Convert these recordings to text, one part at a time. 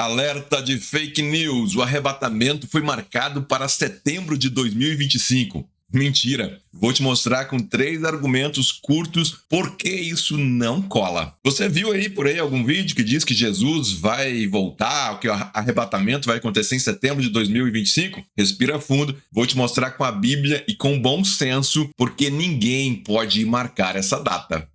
Alerta de fake news. O arrebatamento foi marcado para setembro de 2025. Mentira. Vou te mostrar com 3 argumentos curtos por que isso não cola. Você viu aí por aí algum vídeo que diz que Jesus vai voltar, que o arrebatamento vai acontecer em setembro de 2025? Respira fundo. Vou te mostrar com a Bíblia e com bom senso porque ninguém pode marcar essa data.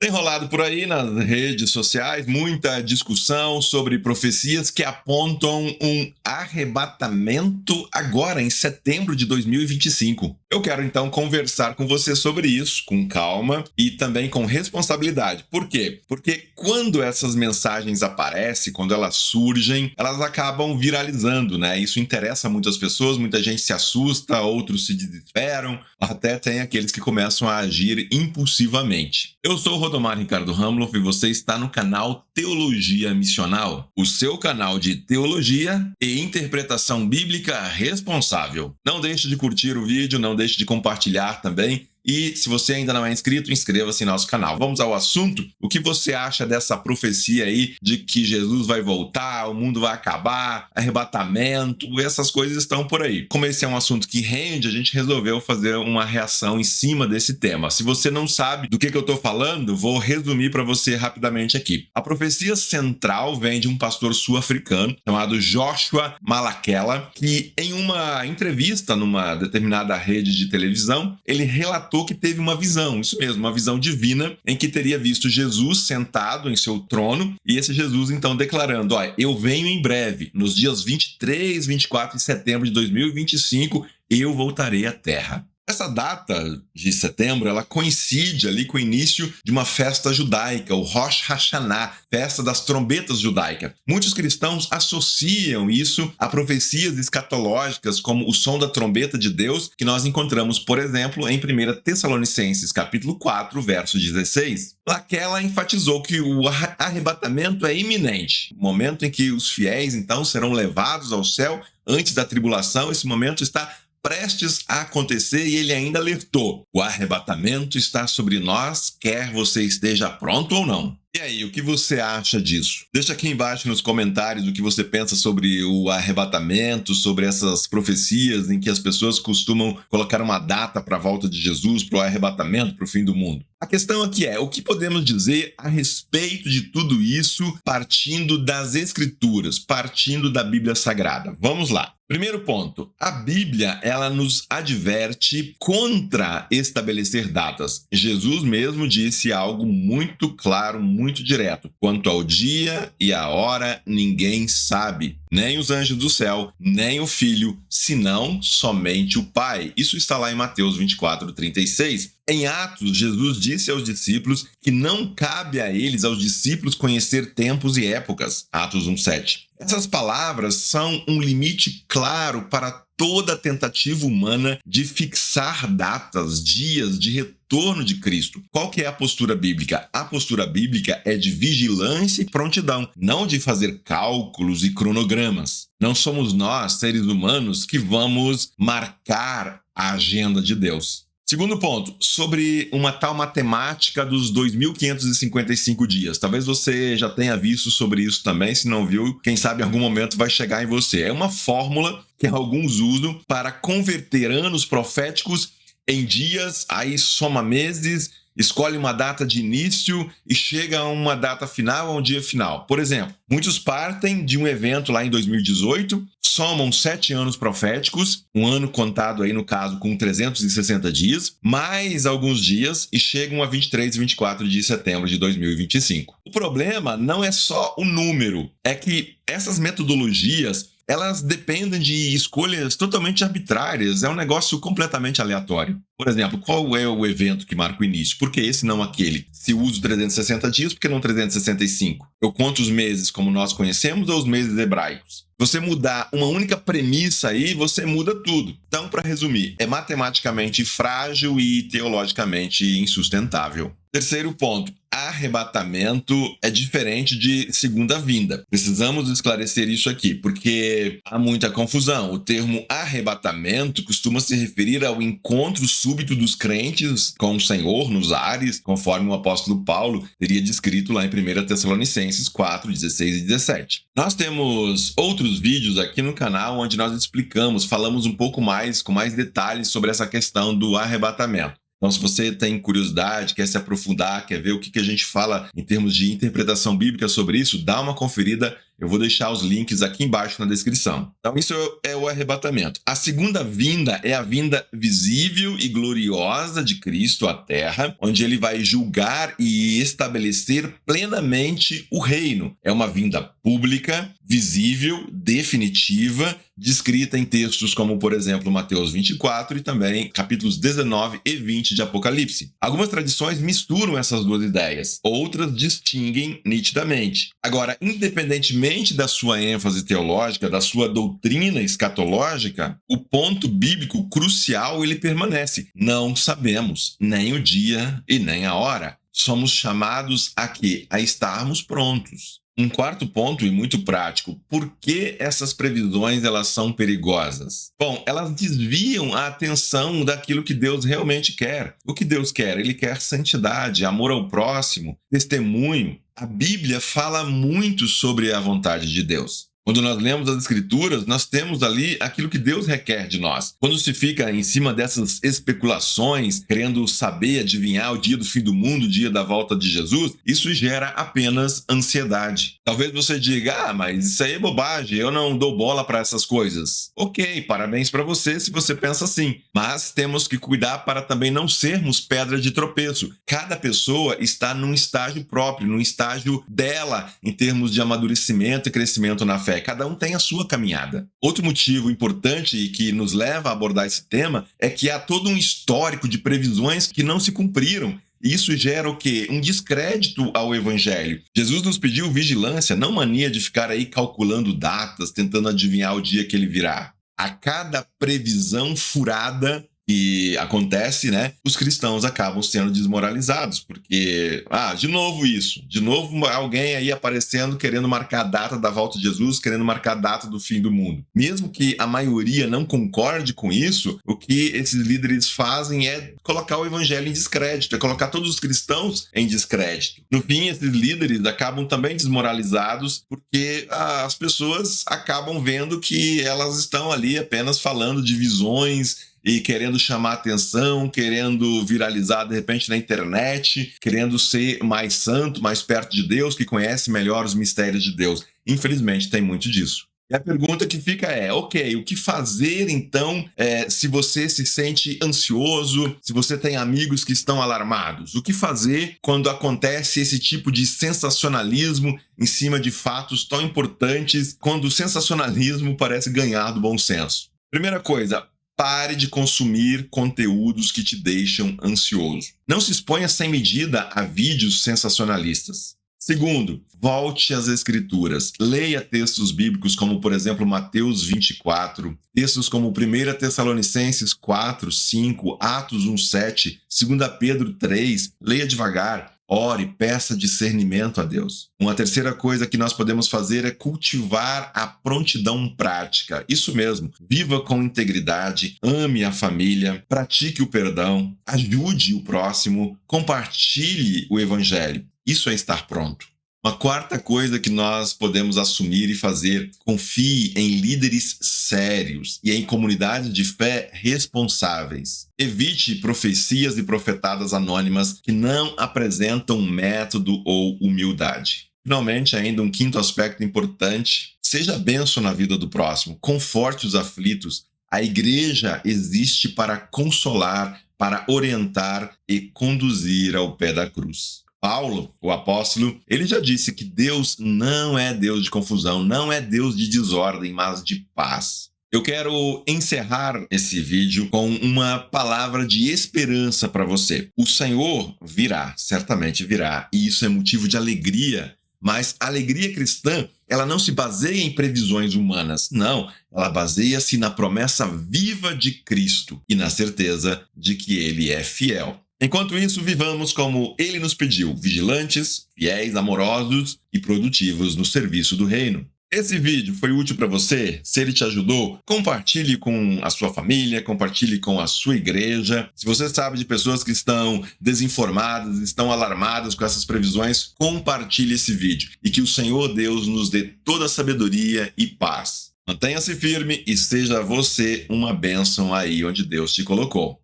Tem rolado por aí nas redes sociais muita discussão sobre profecias que apontam um arrebatamento agora em setembro de 2025. Eu quero então conversar com você sobre isso, com calma e também com responsabilidade. Por quê? Porque quando essas mensagens aparecem, quando elas surgem, elas acabam viralizando, né? Isso interessa muitas pessoas, muita gente se assusta, outros se desesperam, até tem aqueles que começam a agir impulsivamente. Eu sou o Rodomar Ricardo Hamloff e você está no canal Teologia Missional, o seu canal de teologia e interpretação bíblica responsável. Não deixe de curtir o vídeo, não deixe de compartilhar também. E se você ainda não é inscrito, inscreva-se em nosso canal. Vamos ao assunto? O que você acha dessa profecia aí de que Jesus vai voltar, o mundo vai acabar, arrebatamento, essas coisas estão por aí. Como esse é um assunto que rende, a gente resolveu fazer uma reação em cima desse tema. Se você não sabe do que eu estou falando, vou resumir para você rapidamente aqui. A profecia central vem de um pastor sul-africano chamado Joshua Malakela, que em uma entrevista numa determinada rede de televisão, ele relatou que teve uma visão, isso mesmo, uma visão divina, em que teria visto Jesus sentado em seu trono, e esse Jesus então declarando, eu venho em breve, nos dias 23, 24 de setembro de 2025, eu voltarei à Terra. Essa data de setembro, ela coincide ali com o início de uma festa judaica, o Rosh Hashanah, festa das trombetas judaica. Muitos cristãos associam isso a profecias escatológicas como o som da trombeta de Deus, que nós encontramos, por exemplo, em 1 Tessalonicenses, capítulo 4, verso 16. Laquela enfatizou que o arrebatamento é iminente, o momento em que os fiéis, então, serão levados ao céu antes da tribulação. Esse momento está prestes a acontecer e ele ainda alertou: o arrebatamento está sobre nós, quer você esteja pronto ou não. E aí, o que você acha disso? Deixa aqui embaixo nos comentários o que você pensa sobre o arrebatamento, sobre essas profecias em que as pessoas costumam colocar uma data para a volta de Jesus, para o arrebatamento, para o fim do mundo. A questão aqui é, o que podemos dizer a respeito de tudo isso partindo das Escrituras, partindo da Bíblia Sagrada? Vamos lá. Primeiro ponto, a Bíblia, ela nos adverte contra estabelecer datas. Jesus mesmo disse algo muito claro, muito direto. Quanto ao dia e a hora, ninguém sabe, nem os anjos do céu, nem o Filho, senão somente o Pai. Isso está lá em Mateus 24, 36. Em Atos, Jesus disse aos discípulos que não cabe a eles, aos discípulos, conhecer tempos e épocas. Atos 1:7. Essas palavras são um limite claro para toda tentativa humana de fixar datas, dias de retorno de Cristo. Qual que é a postura bíblica? A postura bíblica é de vigilância e prontidão, não de fazer cálculos e cronogramas. Não somos nós, seres humanos, que vamos marcar a agenda de Deus. Segundo ponto, sobre uma tal matemática dos 2.555 dias. Talvez você já tenha visto sobre isso também, se não viu, quem sabe em algum momento vai chegar em você. É uma fórmula que alguns usam para converter anos proféticos em dias, aí soma meses, escolhe uma data de início e chega a uma data final, a um dia final. Por exemplo, muitos partem de um evento lá em 2018, somam 7 anos proféticos, um ano contado aí no caso com 360 dias, mais alguns dias e chegam a 23 e 24 de setembro de 2025. O problema não é só o número, é que essas metodologias elas dependem de escolhas totalmente arbitrárias, é um negócio completamente aleatório. Por exemplo, qual é o evento que marca o início? Por que esse não aquele? Se uso 360 dias, por que não 365? Eu conto os meses como nós conhecemos ou os meses hebraicos? Você mudar uma única premissa aí, você muda tudo. Então, para resumir, é matematicamente frágil e teologicamente insustentável. Terceiro ponto, arrebatamento é diferente de segunda vinda. Precisamos esclarecer isso aqui, porque há muita confusão. O termo arrebatamento costuma se referir ao encontro súbito dos crentes com o Senhor nos ares, conforme o apóstolo Paulo teria descrito lá em 1 Tessalonicenses 4, 16 e 17. Nós temos outros vídeos aqui no canal onde nós explicamos, falamos um pouco mais, com mais detalhes sobre essa questão do arrebatamento. Então, se você tem curiosidade, quer se aprofundar, quer ver o que a gente fala em termos de interpretação bíblica sobre isso, dá uma conferida. Eu vou deixar os links aqui embaixo na descrição. Então, isso é o arrebatamento. A segunda vinda é a vinda visível e gloriosa de Cristo à Terra, onde ele vai julgar e estabelecer plenamente o reino. É uma vinda pública, visível, definitiva, descrita em textos como, por exemplo, Mateus 24 e também capítulos 19 e 20 de Apocalipse. Algumas tradições misturam essas duas ideias, outras distinguem nitidamente. Agora, independentemente da sua ênfase teológica, da sua doutrina escatológica, o ponto bíblico crucial ele permanece. Não sabemos nem o dia e nem a hora. Somos chamados a quê? A estarmos prontos. Um quarto ponto e muito prático, por que essas previsões elas são perigosas? Bom, elas desviam a atenção daquilo que Deus realmente quer. O que Deus quer? Ele quer santidade, amor ao próximo, testemunho. A Bíblia fala muito sobre a vontade de Deus. Quando nós lemos as Escrituras, nós temos ali aquilo que Deus requer de nós. Quando se fica em cima dessas especulações, querendo saber, adivinhar o dia do fim do mundo, o dia da volta de Jesus, isso gera apenas ansiedade. Talvez você diga, mas isso aí é bobagem, eu não dou bola para essas coisas. Ok, parabéns para você se você pensa assim. Mas temos que cuidar para também não sermos pedra de tropeço. Cada pessoa está num estágio próprio, num estágio dela, em termos de amadurecimento e crescimento na fé. Cada um tem a sua caminhada. Outro motivo importante e que nos leva a abordar esse tema é que há todo um histórico de previsões que não se cumpriram. E isso gera o quê? Um descrédito ao evangelho. Jesus nos pediu vigilância, não mania de ficar aí calculando datas, tentando adivinhar o dia que ele virá. A cada previsão furada que acontece, né, os cristãos acabam sendo desmoralizados, porque, de novo isso, de novo alguém aí aparecendo querendo marcar a data da volta de Jesus, querendo marcar a data do fim do mundo. Mesmo que a maioria não concorde com isso, o que esses líderes fazem é colocar o evangelho em descrédito, é colocar todos os cristãos em descrédito. No fim, esses líderes acabam também desmoralizados, porque as pessoas acabam vendo que elas estão ali apenas falando de visões e querendo chamar atenção, querendo viralizar de repente na internet, querendo ser mais santo, mais perto de Deus, que conhece melhor os mistérios de Deus. Infelizmente tem muito disso. E a pergunta que fica é, ok, o que fazer então se você se sente ansioso, se você tem amigos que estão alarmados? O que fazer quando acontece esse tipo de sensacionalismo em cima de fatos tão importantes, quando o sensacionalismo parece ganhar do bom senso? Primeira coisa, pare de consumir conteúdos que te deixam ansioso. Não se exponha sem medida a vídeos sensacionalistas. Segundo, volte às Escrituras. Leia textos bíblicos como, por exemplo, Mateus 24, textos como 1 Tessalonicenses 4, 5, Atos 1, 7, 2 Pedro 3. Leia devagar. Ore, peça discernimento a Deus. Uma terceira coisa que nós podemos fazer é cultivar a prontidão prática. Isso mesmo, viva com integridade, ame a família, pratique o perdão, ajude o próximo, compartilhe o evangelho. Isso é estar pronto. Uma quarta coisa que nós podemos assumir e fazer, confie em líderes sérios e em comunidades de fé responsáveis. Evite profecias e profetadas anônimas que não apresentam método ou humildade. Finalmente, ainda um quinto aspecto importante, seja bênção na vida do próximo, conforte os aflitos. A igreja existe para consolar, para orientar e conduzir ao pé da cruz. Paulo, o apóstolo, ele já disse que Deus não é Deus de confusão, não é Deus de desordem, mas de paz. Eu quero encerrar esse vídeo com uma palavra de esperança para você. O Senhor virá, certamente virá, e isso é motivo de alegria, mas a alegria cristã, ela não se baseia em previsões humanas, não. Ela baseia-se na promessa viva de Cristo e na certeza de que Ele é fiel. Enquanto isso, vivamos como Ele nos pediu, vigilantes, fiéis, amorosos e produtivos no serviço do reino. Esse vídeo foi útil para você? Se ele te ajudou, compartilhe com a sua família, compartilhe com a sua igreja. Se você sabe de pessoas que estão desinformadas, estão alarmadas com essas previsões, compartilhe esse vídeo. E que o Senhor Deus nos dê toda a sabedoria e paz. Mantenha-se firme e seja você uma bênção aí onde Deus te colocou.